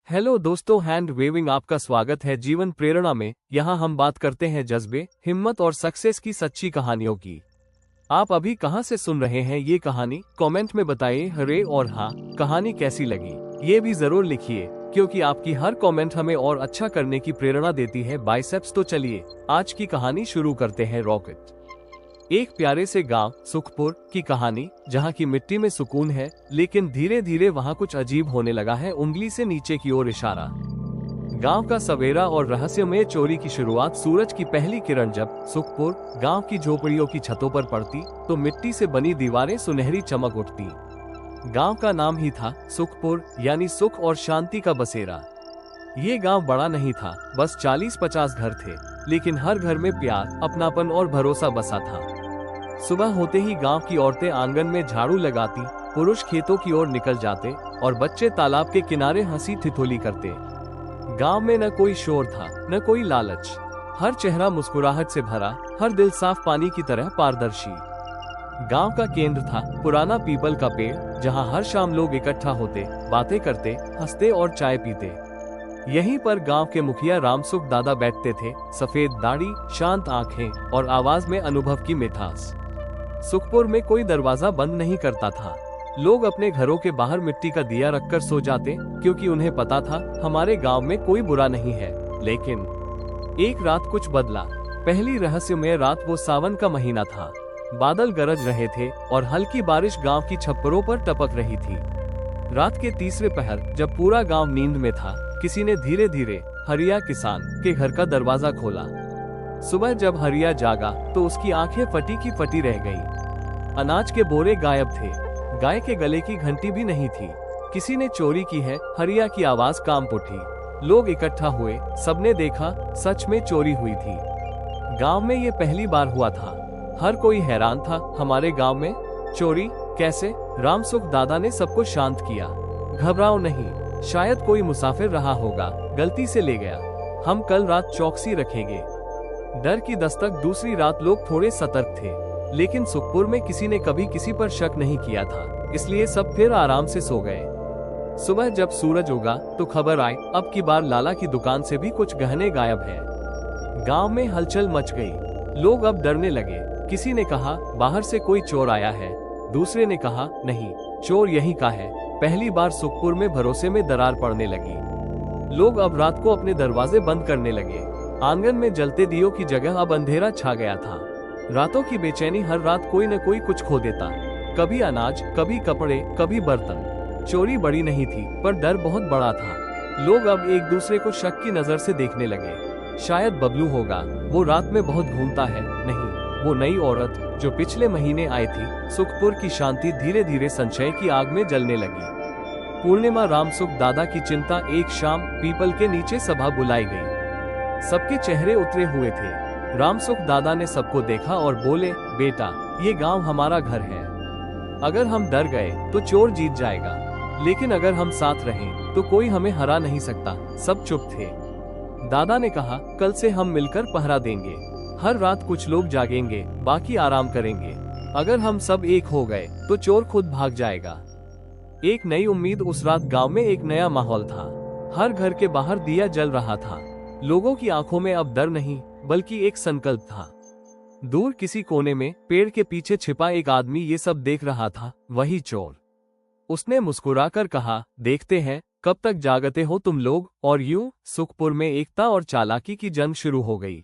Hello दोस्तों, hand waving आपका स्वागत है जीवन प्रेरणा में। यहाँ हम बात करते हैं जज्बे, हिम्मत और सक्सेस की सच्ची कहानियों की। आप अभी कहाँ से सुन रहे हैं ये कहानी? कमेंट में बताइए हरे और हाँ, कहानी कैसी लगी ये भी जरूर लिखिए, क्योंकि आपकी हर कमेंट हमें और अच्छा करने की प्रेरणा देती है। बाइसेप्स। तो चलिए आज की कहानी शुरू करते हैं। रॉकेट। एक प्यारे से गांव सुखपुर की कहानी, जहां की मिट्टी में सुकून है, लेकिन धीरे धीरे वहां कुछ अजीब होने लगा है। उंगली से नीचे की ओर इशारा। गांव का सवेरा और रहस्यमय चोरी की शुरुआत। सूरज की पहली किरण जब सुखपुर गांव की झोपड़ियों की छतों पर पड़ती तो मिट्टी से बनी दीवारें सुनहरी चमक उठती। गांव का नाम ही था सुखपुर, यानी सुख और शांति का बसेरा। ये गांव बड़ा नहीं था, बस 40-50 घर थे, लेकिन हर घर में प्यार, अपनापन और भरोसा बसा था। सुबह होते ही गांव की औरतें आंगन में झाड़ू लगाती, पुरुष खेतों की ओर निकल जाते और बच्चे तालाब के किनारे हंसी ठिठोली करते। गांव में न कोई शोर था, न कोई लालच। हर चेहरा मुस्कुराहट से भरा, हर दिल साफ पानी की तरह पारदर्शी। गांव का केंद्र था पुराना पीपल का पेड़, जहां हर शाम लोग इकट्ठा होते, बातें करते, हंसते और चाय पीते। यहीं पर गांव के मुखिया रामसुख दादा बैठते थे। सफेद दाढ़ी, शांत आंखें और आवाज में अनुभव की मिठास। सुखपुर में कोई दरवाजा बंद नहीं करता था। लोग अपने घरों के बाहर मिट्टी का दिया रखकर सो जाते, क्योंकि उन्हें पता था हमारे गांव में कोई बुरा नहीं है। लेकिन एक रात कुछ बदला। पहली रहस्यमय रात। वो सावन का महीना था। बादल गरज रहे थे और हल्की बारिश गांव की छप्परों पर टपक रही थी। रात के तीसरे पहर, जब पूरा गांव नींद में था, किसी ने धीरे धीरे हरिया किसान के घर का दरवाजा खोला। सुबह जब हरिया जागा तो उसकी आंखें फटी की फटी रह गईं। अनाज के बोरे गायब थे, गाय के गले की घंटी भी नहीं थी। किसी ने चोरी की है, हरिया की आवाज कांप उठी। लोग इकट्ठा हुए, सबने देखा, सच में चोरी हुई थी। गांव में ये पहली बार हुआ था। हर कोई हैरान था। हमारे गांव में चोरी कैसे? रामसुख दादा ने सबको शांत किया। घबराओ नहीं, शायद कोई मुसाफिर रहा होगा, गलती से ले गया। हम कल रात चौकसी रखेंगे। डर की दस्तक। दूसरी रात लोग थोड़े सतर्क थे, लेकिन सुखपुर में किसी ने कभी किसी पर शक नहीं किया था, इसलिए सब फिर आराम से सो गए। सुबह जब सूरज उगा तो खबर आई, अब की बार लाला की दुकान से भी कुछ गहने गायब हैं। गांव में हलचल मच गई। लोग अब डरने लगे। किसी ने कहा बाहर से कोई चोर आया है, दूसरे ने कहा नहीं, चोर यहीं का है। पहली बार सुखपुर में भरोसे में दरार पड़ने लगी। लोग अब रात को अपने दरवाजे बंद करने लगे। आंगन में जलते दियों की जगह अब अंधेरा छा गया था। रातों की बेचैनी। हर रात कोई न कोई कुछ खो देता, कभी अनाज, कभी कपड़े, कभी बर्तन। चोरी बड़ी नहीं थी, पर डर बहुत बड़ा था। लोग अब एक दूसरे को शक की नजर से देखने लगे। शायद बबलू होगा, वो रात में बहुत घूमता है। नहीं, वो नई औरत जो पिछले महीने आई थी। सुखपुर की शांति धीरे धीरे संशय की आग में जलने लगी। पूर्णिमा। रामसुख दादा की चिंता। एक शाम पीपल के नीचे सभा बुलाई गई। सबके चेहरे उतरे हुए थे। रामसुख दादा ने सबको देखा और बोले, बेटा, ये गांव हमारा घर है। अगर हम डर गए तो चोर जीत जाएगा, लेकिन अगर हम साथ रहें तो कोई हमें हरा नहीं सकता। सब चुप थे। दादा ने कहा, कल से हम मिलकर पहरा देंगे। हर रात कुछ लोग जागेंगे, बाकी आराम करेंगे। अगर हम सब एक हो गए तो चोर खुद भाग जाएगा। एक नई उम्मीद। उस रात गांव में एक नया माहौल था। हर घर के बाहर दिया जल रहा था। लोगों की आंखों में अब डर नहीं, बल्कि एक संकल्प था। दूर किसी कोने में पेड़ के पीछे छिपा एक आदमी ये सब देख रहा था, वही चोर। उसने मुस्कुराकर कहा, देखते हैं कब तक जागते हो तुम लोग। और यूं सुखपुर में एकता और चालाकी की जंग शुरू हो गई।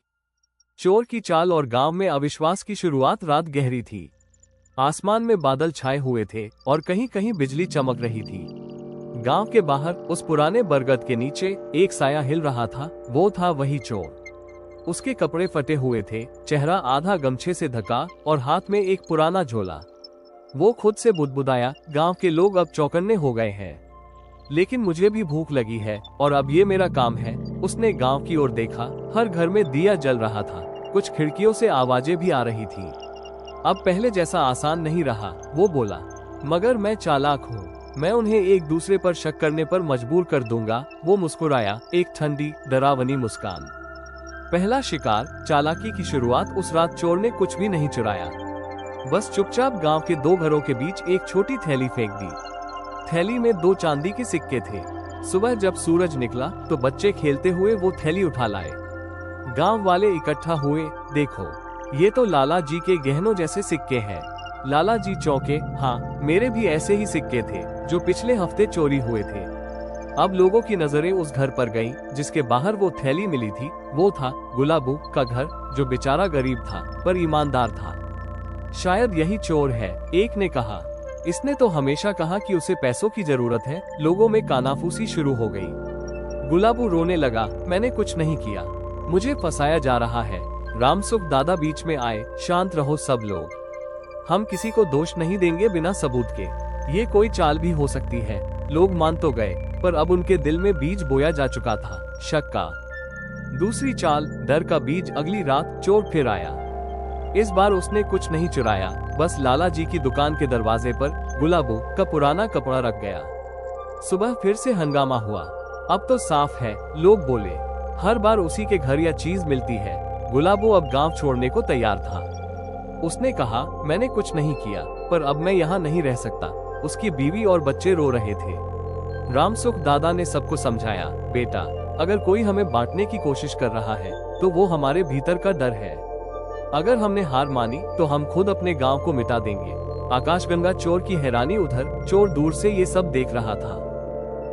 चोर की चाल और गांव में अविश्वास की शुरुआत। रात गहरी थी। आसमान में बादल छाए हुए थे और कहीं कहीं बिजली चमक रही थी। गांव के बाहर उस पुराने बरगद के नीचे एक साया हिल रहा था। वो था वही चोर। उसके कपड़े फटे हुए थे, चेहरा आधा गमछे से ढका और हाथ में एक पुराना झोला। वो खुद से बुदबुदाया, गांव के लोग अब चौकन्ने हो गए हैं, लेकिन मुझे भी भूख लगी है और अब ये मेरा काम है। उसने गांव की ओर देखा। हर घर में दिया जल रहा था, कुछ खिड़कियों से आवाजें भी आ रही थी। अब पहले जैसा आसान नहीं रहा। वो बोला, मगर मैं चालाक हूँ, मैं उन्हें एक दूसरे पर शक करने पर मजबूर कर दूंगा। वो मुस्कुराया, एक ठंडी डरावनी मुस्कान। पहला शिकार। चालाकी की शुरुआत। उस रात चोर ने कुछ भी नहीं चुराया, बस चुपचाप गांव के दो घरों के बीच एक छोटी थैली फेंक दी। थैली में 2 चांदी के सिक्के थे। सुबह जब सूरज निकला तो बच्चे खेलते हुए वो थैली उठा लाए। गांव वाले इकट्ठा हुए। देखो, ये तो लाला जी के गहनों जैसे सिक्के हैं। लाला जी चौंके। हाँ, मेरे भी ऐसे ही सिक्के थे जो पिछले हफ्ते चोरी हुए थे। अब लोगों की नजरें उस घर पर गईं, जिसके बाहर वो थैली मिली थी। वो था गुलाबू का घर, जो बेचारा गरीब था पर ईमानदार था। शायद यही चोर है, एक ने कहा। इसने तो हमेशा कहा कि उसे पैसों की जरूरत है। लोगों में कानाफूसी शुरू हो गई। गुलाबू रोने लगा। मैंने कुछ नहीं किया, मुझे फंसाया जा रहा है। रामसुख दादा बीच में आए। शांत रहो सब लोग, हम किसी को दोष नहीं देंगे बिना सबूत के। ये कोई चाल भी हो सकती है। लोग मान तो गए, पर अब उनके दिल में बीज बोया जा चुका था, शक का। दूसरी चाल, डर का बीज। अगली रात चोर फिर आया। इस बार उसने कुछ नहीं चुराया, बस लाला जी की दुकान के दरवाजे पर गुलाबू का पुराना कपड़ा रख गया। सुबह फिर से हंगामा हुआ। अब तो साफ है, लोग बोले, हर बार उसी के घर या चीज मिलती है। गुलाबू अब गांव छोड़ने को तैयार था। उसने कहा, मैंने कुछ नहीं किया, पर अब मैं यहाँ नहीं रह सकता। उसकी बीवी और बच्चे रो रहे थे। रामसुख दादा ने सबको समझाया, बेटा, अगर कोई हमें बांटने की कोशिश कर रहा है तो वो हमारे भीतर का डर है। अगर हमने हार मानी तो हम खुद अपने गांव को मिटा देंगे। आकाशगंगा चोर की हैरानी उधर, चोर दूर से ये सब देख रहा था।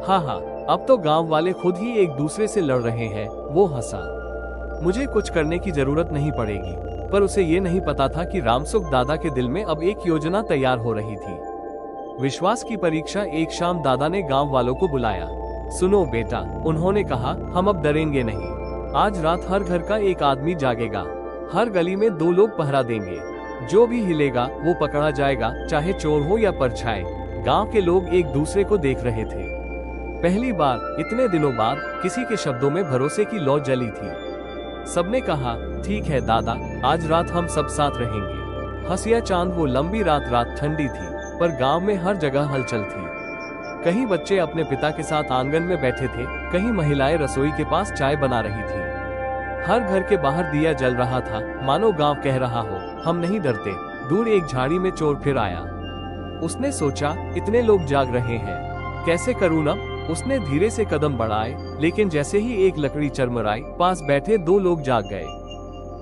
हाँ, अब तो गांव वाले खुद ही एक दूसरे से लड़ रहे हैं। वो हंसा। मुझे कुछ करने की जरूरत नहीं पड़ेगी। पर उसे ये नहीं पता था कि रामसुख दादा के दिल में अब एक योजना तैयार हो रही थी। विश्वास की परीक्षा। एक शाम दादा ने गांव वालों को बुलाया। सुनो बेटा, उन्होंने कहा, हम अब डरेंगे नहीं। आज रात हर घर का एक आदमी जागेगा। हर गली में 2 लोग पहरा देंगे। जो भी हिलेगा वो पकड़ा जाएगा, चाहे चोर हो या परछाई। गांव के लोग एक दूसरे को देख रहे थे। पहली बार इतने दिनों बाद किसी के शब्दों में भरोसे की लौ जली थी। सबने कहा, ठीक है दादा, आज रात हम सब साथ रहेंगे। हंसिया चांद। वो लंबी रात ठंडी थी, पर गांव में हर जगह हलचल थी। कहीं बच्चे अपने पिता के साथ आंगन में बैठे थे, कहीं महिलाएं रसोई के पास चाय बना रही थी। हर घर के बाहर दिया जल रहा था, मानो गांव कह रहा हो, हम नहीं डरते। दूर एक झाड़ी में चोर फिर आया। उसने सोचा, इतने लोग जाग रहे हैं, कैसे करूँ ना। उसने धीरे से कदम बढ़ाए, लेकिन जैसे ही एक लकड़ी चरमराई, पास बैठे 2 लोग जाग गए।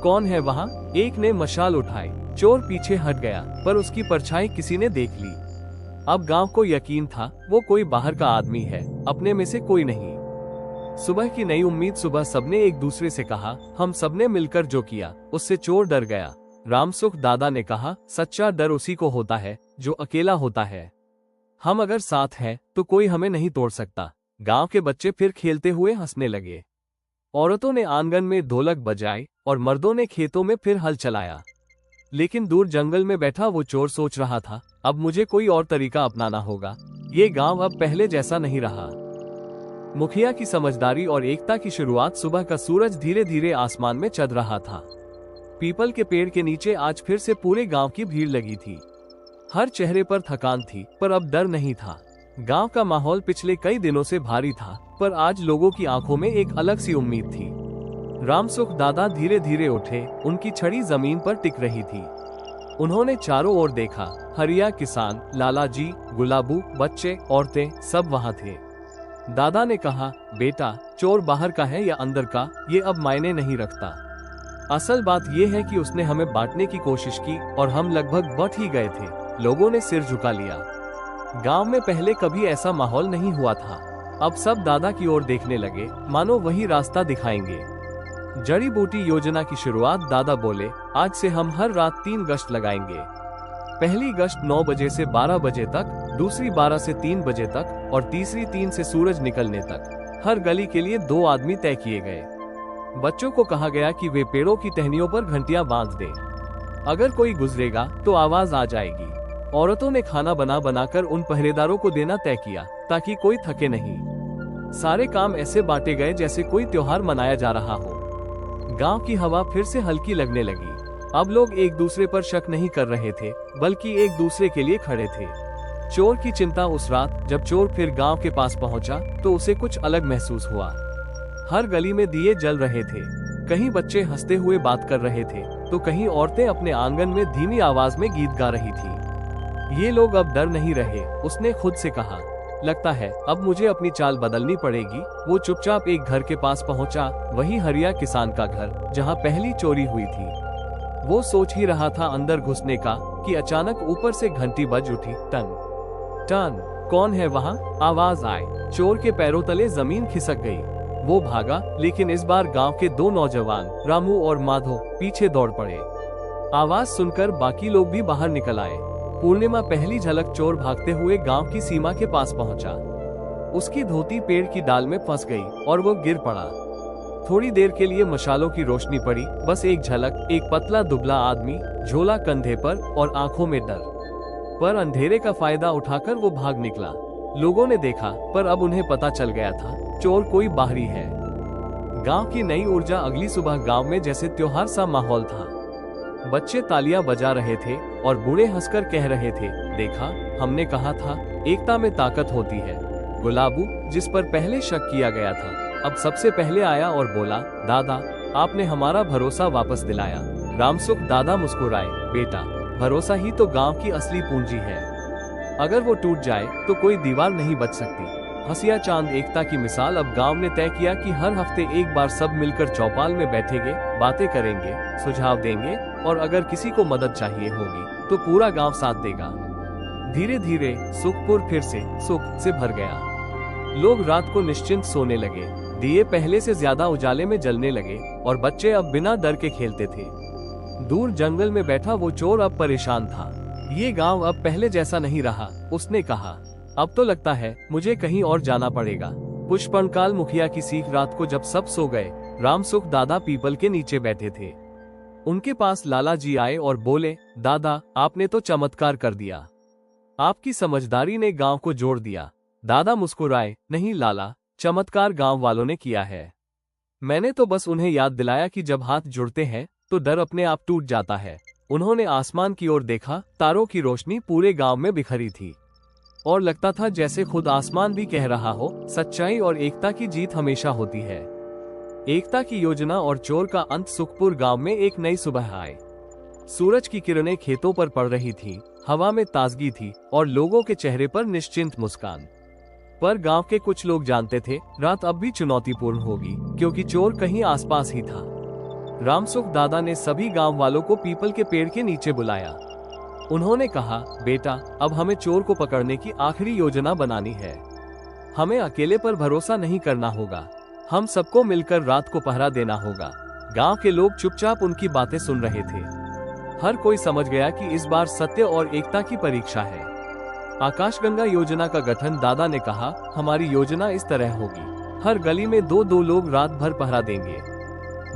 कौन है वहाँ? एक ने मशाल उठाई। चोर पीछे हट गया, पर उसकी परछाई किसी ने देख ली। अब गांव को यकीन था, वो कोई बाहर का आदमी है, अपने में से कोई नहीं। सुबह की नई उम्मीद। सुबह सबने एक दूसरे से कहा, हम सबने मिलकर जो किया उससे चोर डर गया। रामसुख दादा ने कहा, सच्चा डर उसी को होता है जो अकेला होता है। हम अगर साथ हैं तो कोई हमें नहीं तोड़ सकता। गांव के बच्चे फिर खेलते हुए हंसने लगे। औरतों ने आंगन में ढोलक बजाई और मर्दों ने खेतों में फिर हल चलाया। लेकिन दूर जंगल में बैठा वो चोर सोच रहा था, अब मुझे कोई और तरीका अपनाना होगा। ये गांव अब पहले जैसा नहीं रहा। मुखिया की समझदारी और एकता की शुरुआत। सुबह का सूरज धीरे धीरे आसमान में चढ़ रहा था। पीपल के पेड़ के नीचे आज फिर से पूरे गांव की भीड़ लगी थी। हर चेहरे पर थकान थी, पर अब डर नहीं था। गांव का माहौल पिछले कई दिनों से भारी था, पर आज लोगों की आंखों में एक अलग सी उम्मीद थी। रामसुख दादा धीरे धीरे उठे। उनकी छड़ी जमीन पर टिक रही थी। उन्होंने चारों ओर देखा। हरिया किसान, लाला जी, गुलाबू, बच्चे, औरतें, सब वहां थे। दादा ने कहा, बेटा, चोर बाहर का है या अंदर का, ये अब मायने नहीं रखता। असल बात यह है कि उसने हमें बांटने की कोशिश की और हम लगभग बट ही गए थे। लोगों ने सिर झुका लिया। गांव में पहले कभी ऐसा माहौल नहीं हुआ था। अब सब दादा की ओर देखने लगे, मानो वही रास्ता दिखाएंगे। जड़ी बूटी योजना की शुरुआत। दादा बोले, आज से हम हर रात 3 गश्त लगाएंगे। पहली गश्त 9 बजे से 12 बजे तक, दूसरी 12 से 3 बजे तक और तीसरी 3 से सूरज निकलने तक। हर गली के लिए 2 आदमी तय किए गए। बच्चों को कहा गया कि वे पेड़ों की टहनियों पर घंटियां बांध दें। अगर कोई गुजरेगा तो आवाज आ जाएगी। औरतों ने खाना बना बनाकर उन पहरेदारों को देना तय किया, ताकि कोई थके नहीं। सारे काम ऐसे बांटे गए जैसे कोई त्योहार मनाया जा रहा हो। गांव की हवा फिर से हल्की लगने लगी। अब लोग एक दूसरे पर शक नहीं कर रहे थे, बल्कि एक दूसरे के लिए खड़े थे। चोर की चिंता। उस रात जब चोर फिर गांव के पास पहुंचा, तो उसे कुछ अलग महसूस हुआ। हर गली में दिए जल रहे थे। कहीं बच्चे हंसते हुए बात कर रहे थे, तो कहीं औरतें अपने आंगन में धीमी आवाज में गीत गा रही थी। ये लोग अब डर नहीं रहे, उसने खुद से कहा। लगता है अब मुझे अपनी चाल बदलनी पड़ेगी। वो चुपचाप एक घर के पास पहुंचा, वही हरिया किसान का घर जहां पहली चोरी हुई थी। वो सोच ही रहा था अंदर घुसने का कि अचानक ऊपर से घंटी बज उठी। टन टन। कौन है वहाँ? आवाज आई। चोर के पैरों तले जमीन खिसक गई। वो भागा, लेकिन इस बार गांव के दो नौजवान रामू और माधो पीछे दौड़ पड़े। आवाज सुनकर बाकी लोग भी बाहर निकल आए। पूर्णिमा पहली झलक चोर भागते हुए गांव की सीमा के पास पहुंचा। उसकी धोती पेड़ की डाल में फंस गई और वो गिर पड़ा। थोड़ी देर के लिए मशालों की रोशनी पड़ी, बस एक झलक, एक पतला दुबला आदमी, झोला कंधे पर और आंखों में डर। पर अंधेरे का फायदा उठाकर वो भाग निकला। लोगों ने देखा, पर अब उन्हें पता चल गया था चोर कोई बाहरी है। गांव की नई ऊर्जा। अगली सुबह गांव में जैसे त्योहार सा माहौल था। बच्चे तालियां बजा रहे थे और बूढ़े हंसकर कह रहे थे, देखा, हमने कहा था, एकता में ताकत होती है। गुलाबू, जिस पर पहले शक किया गया था, अब सबसे पहले आया और बोला, दादा, आपने हमारा भरोसा वापस दिलाया। रामसुख दादा मुस्कुराए, बेटा, भरोसा ही तो गांव की असली पूंजी है। अगर वो टूट जाए तो कोई दीवार नहीं बच सकती। हंसिया चांद एकता की मिसाल। अब गांव ने तय किया कि हर हफ्ते एक बार सब मिलकर चौपाल में बैठेंगे, बातें करेंगे, सुझाव देंगे और अगर किसी को मदद चाहिए होगी तो पूरा गांव साथ देगा। धीरे धीरे सुखपुर फिर से सुख से भर गया। लोग रात को निश्चिंत सोने लगे, दिए पहले से ज्यादा उजाले में जलने लगे और बच्चे अब बिना डर के खेलते थे। दूर जंगल में बैठा वो चोर अब परेशान था। ये गांव अब पहले जैसा नहीं रहा। उसने कहा, अब तो लगता है मुझे कहीं और जाना पड़ेगा। पुष्पनकाल मुखिया की सीख। रात को जब सब सो गए, रामसुख दादा पीपल के नीचे बैठे थे। उनके पास लाला जी आए और बोले, दादा, आपने तो चमत्कार कर दिया। आपकी समझदारी ने गांव को जोड़ दिया। दादा मुस्कुराए, नहीं लाला, चमत्कार गांव वालों ने किया है। मैंने तो बस उन्हें याद दिलाया कि जब हाथ जुड़ते हैं तो डर अपने आप टूट जाता है। उन्होंने आसमान की ओर देखा। तारों की रोशनी पूरे गांव में बिखरी थी और लगता था जैसे खुद आसमान भी कह रहा हो, सच्चाई और एकता की जीत हमेशा होती है। एकता की योजना और चोर का अंत। सुखपुर गांव में एक नई सुबह आई। सूरज की किरणें खेतों पर पड़ रही थीं, हवा में ताजगी थी और लोगों के चेहरे पर निश्चिंत मुस्कान। पर गांव के कुछ लोग जानते थे, रात अब भी चुनौतीपूर्ण होगी, क्योंकि चोर कहीं आसपास ही था। रामसुख दादा ने सभी गांव वालों को पीपल के पेड़ के नीचे बुलाया। उन्होंने कहा, बेटा, अब हमें चोर को पकड़ने की आखिरी योजना बनानी है। हमें अकेले पर भरोसा नहीं करना होगा। हम सबको मिलकर रात को पहरा देना होगा। गांव के लोग चुपचाप उनकी बातें सुन रहे थे। हर कोई समझ गया कि इस बार सत्य और एकता की परीक्षा है। आकाशगंगा योजना का गठन। दादा ने कहा, हमारी योजना इस तरह होगी, हर गली में दो दो लोग रात भर पहरा देंगे।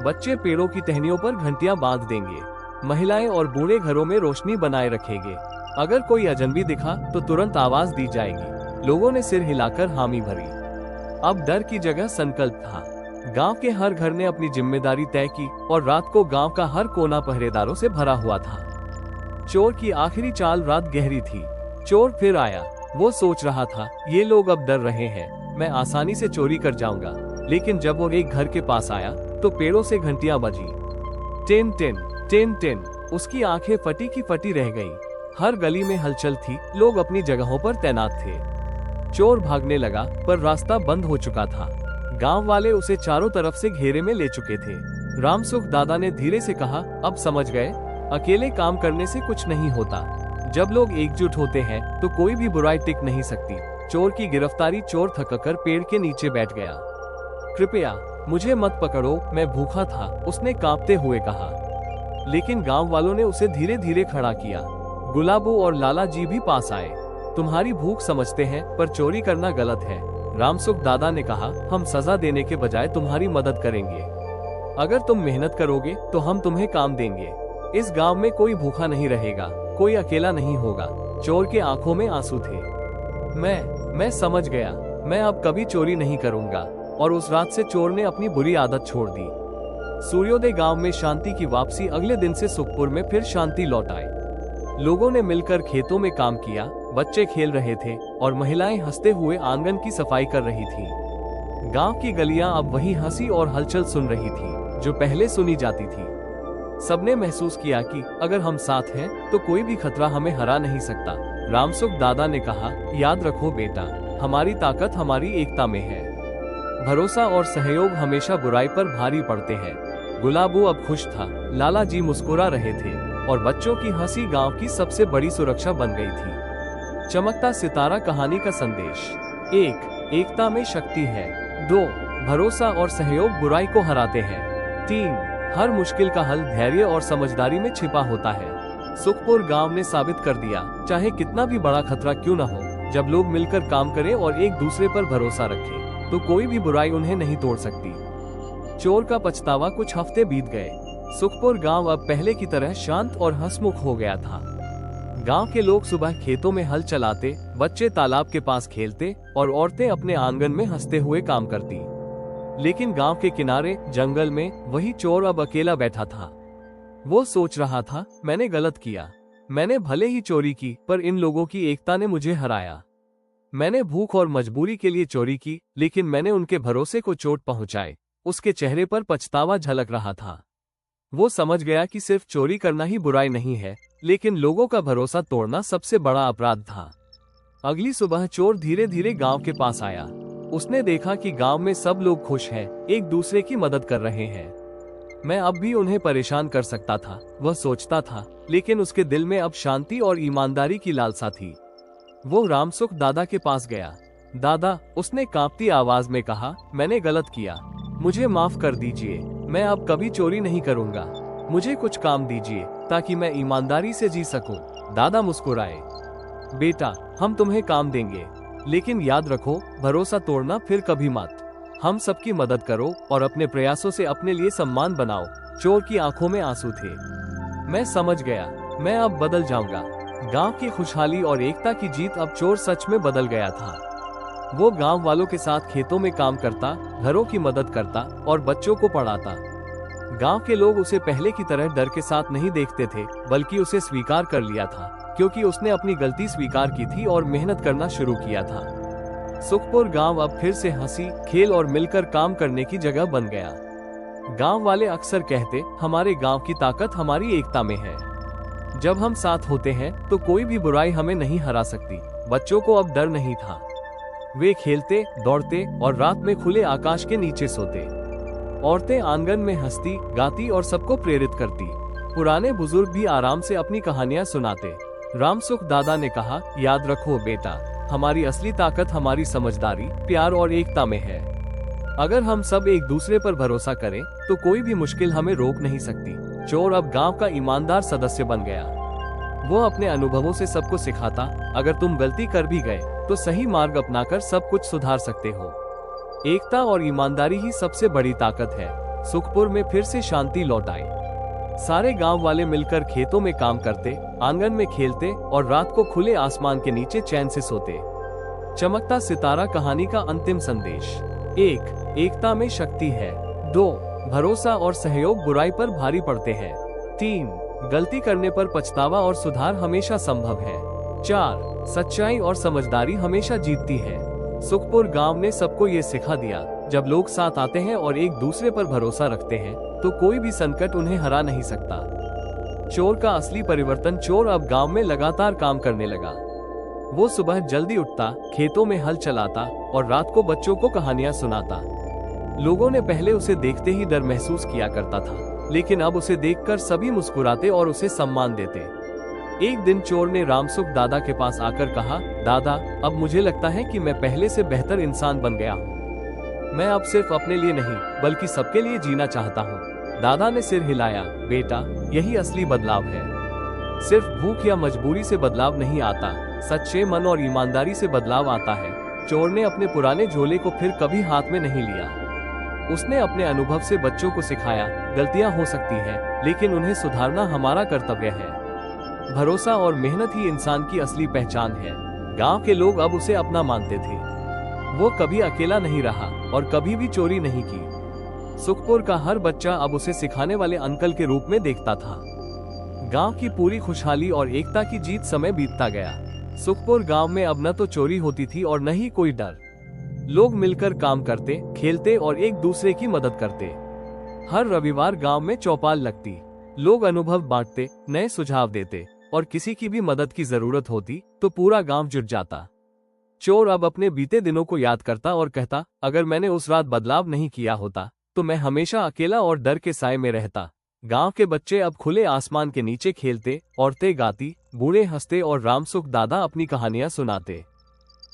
बच्चे पेड़ों की टहनियों पर घंटियां बांध देंगे। महिलाएं और बूढ़े घरों में रोशनी बनाए रखेंगे। अगर कोई अजनबी दिखा तो तुरंत आवाज दी जाएगी। लोगों ने सिर हिलाकर हामी भरी। अब डर की जगह संकल्प था। गांव के हर घर ने अपनी जिम्मेदारी तय की और रात को गांव का हर कोना पहरेदारों से भरा हुआ था। चोर की आखिरी चाल। रात गहरी थी। चोर फिर आया। वो सोच रहा था, ये लोग अब डर रहे हैं, मैं आसानी से चोरी कर जाऊंगा। लेकिन जब वो एक घर के पास आया तो पेड़ों से घंटियां बजी। Ten ten ten ten. उसकी आंखें फटी की फटी रह गईं। हर गली में हलचल थी, लोग अपनी जगहों पर तैनात थे। चोर भागने लगा, पर रास्ता बंद हो चुका था। गांव वाले उसे चारों तरफ से घेरे में ले चुके थे। रामसुख दादा ने धीरे से कहा, अब समझ गए, अकेले काम करने से कुछ नहीं होता। जब लोग एकजुट होते हैं तो कोई भी बुराई टिक नहीं सकती। चोर की गिरफ्तारी। चोर थककर पेड़ के नीचे बैठ गया। कृपया मुझे मत पकड़ो, मैं भूखा था, उसने कांपते हुए कहा। लेकिन गांव वालों ने उसे धीरे धीरे खड़ा किया। गुलाबू और लाला जी भी पास आए। तुम्हारी भूख समझते हैं, पर चोरी करना गलत है। रामसुख दादा ने कहा, हम सजा देने के बजाय तुम्हारी मदद करेंगे। अगर तुम मेहनत करोगे तो हम तुम्हें काम देंगे। इस गांव में कोई भूखा नहीं रहेगा, कोई अकेला नहीं होगा। चोर के आंखों में आंसू थे। मैं समझ गया, मैं अब कभी चोरी नहीं करूंगा। और उस रात से चोर ने अपनी बुरी आदत छोड़ दी। सूर्योदय। गांव में शांति की वापसी। अगले दिन से सुखपुर में फिर शांति लौट आई। लोगों ने मिलकर खेतों में काम किया, बच्चे खेल रहे थे और महिलाएं हंसते हुए आंगन की सफाई कर रही थी। गांव की गलियां अब वही हंसी और हलचल सुन रही थी जो पहले सुनी जाती थी। सबने महसूस किया कि अगर हम साथ हैं तो कोई भी खतरा हमें हरा नहीं सकता। रामसुख दादा ने कहा, याद रखो बेटा, हमारी ताकत हमारी एकता में है। भरोसा और सहयोग हमेशा बुराई पर भारी पड़ते हैं। गुलाबू अब खुश था, लाला जी मुस्कुरा रहे थे और बच्चों की हंसी गांव की सबसे बड़ी सुरक्षा बन गई थी। चमकता सितारा कहानी का संदेश। 1. एकता में शक्ति है। 2. भरोसा और सहयोग बुराई को हराते हैं। 3. हर मुश्किल का हल धैर्य और समझदारी में छिपा होता है। सुखपुर गांव ने साबित कर दिया, चाहे कितना भी बड़ा खतरा क्यों न हो, जब लोग मिलकर काम करें और एक दूसरे पर भरोसा रखें, तो कोई भी बुराई उन्हें नहीं तोड़ सकती। चोर का पछतावा। कुछ हफ्ते बीत गए। सुखपुर गांव अब पहले की तरह शांत और हंसमुख हो गया था। गांव के लोग सुबह खेतों में हल चलाते, बच्चे तालाब के पास खेलते और औरतें अपने आंगन में हंसते हुए काम करती। लेकिन गांव के किनारे जंगल में वही चोर अब अकेला बैठा था। वो सोच रहा था, मैंने गलत किया। मैंने भले ही चोरी की, पर इन लोगों की एकता ने मुझे हराया। मैंने भूख और मजबूरी के लिए चोरी की, लेकिन मैंने उनके भरोसे को चोट पहुंचाई। उसके चेहरे पर पछतावा झलक रहा था। वो समझ गया कि सिर्फ चोरी करना ही बुराई नहीं है, लेकिन लोगों का भरोसा तोड़ना सबसे बड़ा अपराध था। अगली सुबह चोर धीरे धीरे गांव के पास आया। उसने देखा कि गांव में सब लोग खुश हैं, एक दूसरे की मदद कर रहे हैं। मैं अब भी उन्हें परेशान कर सकता था, वह सोचता था, लेकिन उसके दिल में अब शांति और ईमानदारी की लालसा थी। वो रामसुख दादा के पास गया। दादा, उसने कांपती आवाज में कहा, मैंने गलत किया, मुझे माफ कर दीजिए। मैं अब कभी चोरी नहीं करूंगा। मुझे कुछ काम दीजिए ताकि मैं ईमानदारी से जी सकूं। दादा मुस्कुराए। बेटा, हम तुम्हें काम देंगे, लेकिन याद रखो, भरोसा तोड़ना फिर कभी मत। हम सबकी मदद करो और अपने प्रयासों से अपने लिए सम्मान बनाओ। चोर की आंखों में आंसू थे। मैं समझ गया, मैं अब बदल जाऊंगा। गांव की खुशहाली और एकता की जीत। अब चोर सच में बदल गया था। वो गांव वालों के साथ खेतों में काम करता, घरों की मदद करता और बच्चों को पढ़ाता। गांव के लोग उसे पहले की तरह डर के साथ नहीं देखते थे, बल्कि उसे स्वीकार कर लिया था, क्योंकि उसने अपनी गलती स्वीकार की थी और मेहनत करना शुरू किया था। सुखपुर गांव अब फिर से हंसी, खेल और मिलकर काम करने की जगह बन गया। गांव वाले अक्सर कहते, हमारे गांव की ताकत हमारी एकता में है। जब हम साथ होते हैं तो कोई भी बुराई हमें नहीं हरा सकती। बच्चों को अब डर नहीं था। वे खेलते, दौड़ते और रात में खुले आकाश के नीचे सोते। औरतें आंगन में हंसती, गाती और सबको प्रेरित करती। पुराने बुजुर्ग भी आराम से अपनी कहानियां सुनाते। रामसुख दादा ने कहा, याद रखो बेटा, हमारी असली ताकत हमारी समझदारी, प्यार और एकता में है। अगर हम सब एक दूसरे पर भरोसा करें तो कोई भी मुश्किल हमें रोक नहीं सकती। चोर अब गांव का ईमानदार सदस्य बन गया। वो अपने अनुभवों से सबको सिखाता, अगर तुम गलती कर भी गए तो सही मार्ग अपनाकर सब कुछ सुधार सकते हो। एकता और ईमानदारी ही सबसे बड़ी ताकत है। सुखपुर में फिर से शांति लौट आई। सारे गांव वाले मिलकर खेतों में काम करते, आंगन में खेलते और रात को खुले आसमान के नीचे चैन से सोते। चमकता सितारा कहानी का अंतिम संदेश। 1. एकता में शक्ति है। 2. भरोसा और सहयोग बुराई पर भारी पड़ते हैं। 3. गलती करने पर पछतावा और सुधार हमेशा संभव है। 4. सच्चाई और समझदारी हमेशा जीतती है। सुखपुर गांव ने सबको ये सिखा दिया, जब लोग साथ आते हैं और एक दूसरे पर भरोसा रखते हैं तो कोई भी संकट उन्हें हरा नहीं सकता। चोर का असली परिवर्तन। चोर अब गांव में लगातार काम करने लगा। वो सुबह जल्दी उठता, खेतों में हल चलाता और रात को बच्चों को कहानियां सुनाता। लोगों ने पहले उसे देखते ही डर महसूस किया करता था, लेकिन अब उसे देखकर सभी मुस्कुराते और उसे सम्मान देते। एक दिन चोर ने रामसुख दादा के पास आकर कहा, दादा, अब मुझे लगता है कि मैं पहले से बेहतर इंसान बन गया हूँ। मैं अब सिर्फ अपने लिए नहीं, बल्कि सबके लिए जीना चाहता हूँ। दादा ने सिर हिलाया, बेटा, यही असली बदलाव है। सिर्फ भूख या मजबूरी से बदलाव नहीं आता, सच्चे मन और ईमानदारी से बदलाव आता है। चोर ने अपने पुराने झोले को फिर कभी हाथ में नहीं लिया। उसने अपने अनुभव से बच्चों को सिखाया, गलतियां हो सकती हैं, लेकिन उन्हें सुधारना हमारा कर्तव्य है। भरोसा और मेहनत ही इंसान की असली पहचान है। गांव के लोग अब उसे अपना मानते थे। वो कभी अकेला नहीं रहा और कभी भी चोरी नहीं की। सुखपुर का हर बच्चा अब उसे सिखाने वाले अंकल के रूप में देखता था। गांव की पूरी खुशहाली और एकता की जीत। समय बीतता गया। सुखपुर गांव में अब न तो चोरी होती थी और न ही कोई डर। लोग मिलकर काम करते, खेलते और एक दूसरे की मदद करते। हर रविवार गांव में चौपाल लगती। लोग अनुभव बांटते, नए सुझाव देते और किसी की भी मदद की जरूरत होती तो पूरा गांव जुट जाता। चोर अब अपने बीते दिनों को याद करता और कहता, अगर मैंने उस रात बदलाव नहीं किया होता तो मैं हमेशा अकेला और डर के साए में रहता। गांव के बच्चे अब खुले आसमान के नीचे खेलते, औरतें गाती, बूढ़े हंसते और रामसुख दादा अपनी कहानियां सुनाते।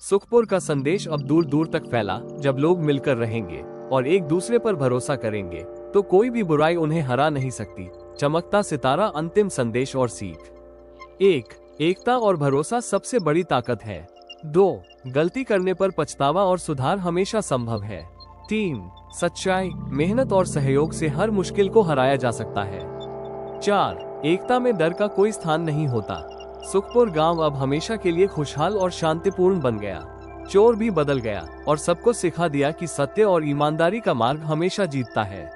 सुखपुर का संदेश अब दूर दूर तक फैला, जब लोग मिलकर रहेंगे और एक दूसरे पर भरोसा करेंगे तो कोई भी बुराई उन्हें हरा नहीं सकती। चमकता सितारा, अंतिम संदेश और सीख। 1. एकता और भरोसा सबसे बड़ी ताकत है। 2. गलती करने पर पछतावा और सुधार हमेशा संभव है। 3. सच्चाई, मेहनत और सहयोग से हर मुश्किल को हराया जा सकता है। 4. एकता में डर का कोई स्थान नहीं होता। सुखपुर गांव अब हमेशा के लिए खुशहाल और शांतिपूर्ण बन गया। चोर भी बदल गया और सबको सिखा दिया कि सत्य और ईमानदारी का मार्ग हमेशा जीतता है।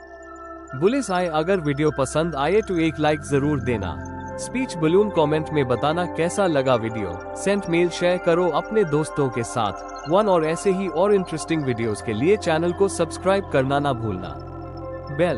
पुलिस आए, अगर वीडियो पसंद आए तो एक लाइक जरूर देना। स्पीच बलून कमेंट में बताना कैसा लगा वीडियो। सेंट मेल शेयर करो अपने दोस्तों के साथ। और ऐसे ही और इंटरेस्टिंग वीडियोस के लिए चैनल को सब्सक्राइब करना ना भूलना। बेल